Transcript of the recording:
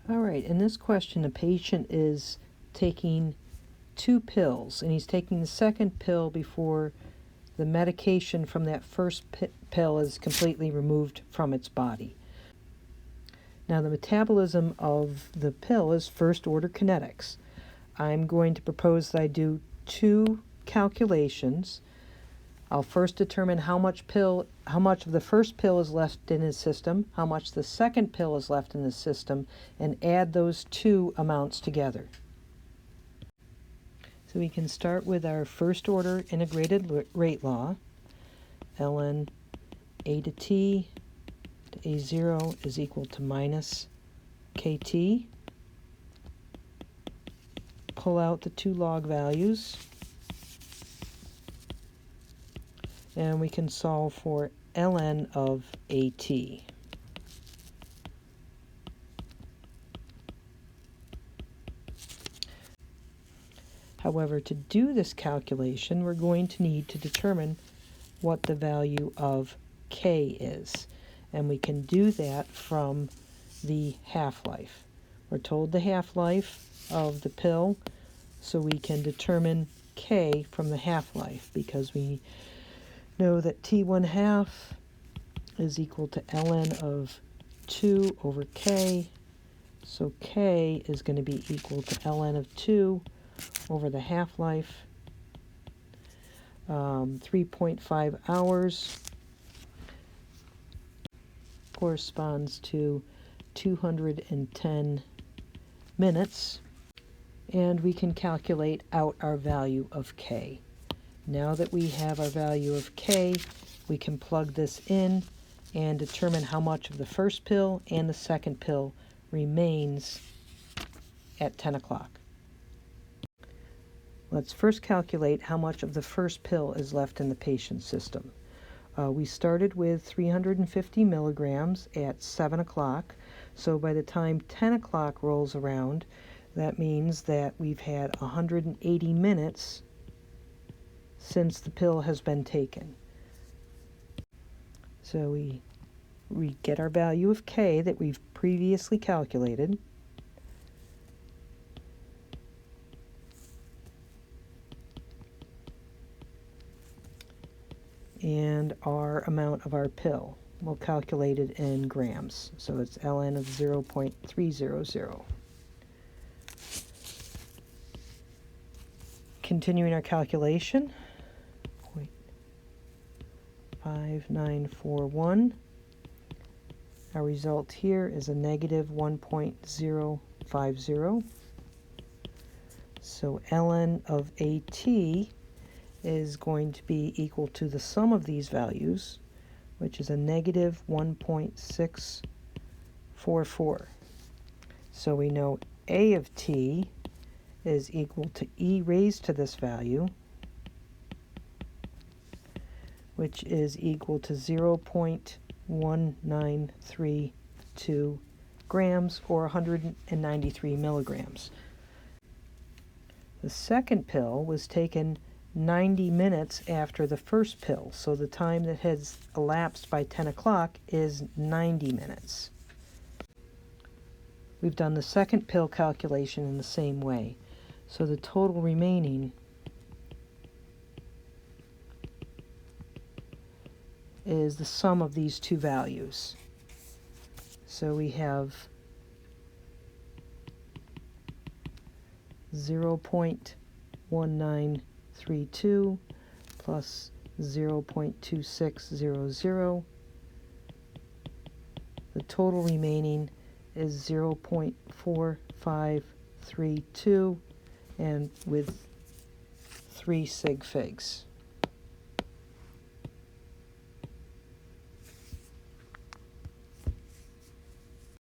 All right, in this question, a patient is taking 2 pills, and he's taking the second pill before the medication from that first pill is completely removed from its body. Now, the metabolism of the pill is first-order kinetics. I'm going to propose that I do 2 calculations. I'll first determine how much of the first pill is left in his system, how much the second pill is left in his system, and add those 2 amounts together. So we can start with our first order integrated rate law. ln a to t to a0 is equal to minus kt. Pull out the 2 log values, and we can solve for ln of at. However, to do this calculation, we're going to need to determine what the value of k is. And we can do that from the half-life. We're told the half-life of the pill, so we can determine k from the half-life, because we know that t1/2 is equal to ln of 2 over k, so k is going to be equal to ln of 2 over the half-life. 3.5 hours corresponds to 210 minutes, and we can calculate out our value of k. Now that we have our value of k, we can plug this in and determine how much of the first pill and the second pill remains at 10 o'clock. Let's first calculate how much of the first pill is left in the patient's system. We started with 350 milligrams at 7 o'clock, so by the time 10 o'clock rolls around, that means that we've had 180 minutes since the pill has been taken. So we get our value of k that we've previously calculated. And our amount of our pill. We'll calculate it in grams. So it's ln of 0.300. Continuing our calculation, 0.5941. Our result here is a negative 1.050. So ln of at is going to be equal to the sum of these values, which is a negative 1.644. So we know a of t is equal to e raised to this value, which is equal to 0.1932 grams, or 193 milligrams. The second pill was taken 90 minutes after the first pill, so the time that has elapsed by 10 o'clock is 90 minutes. We've done the second pill calculation in the same way, so the total remaining is the sum of these 2 values. So we have 0.1932 plus 0.2600. The total remaining is 0.4532, and with 3 sig figs.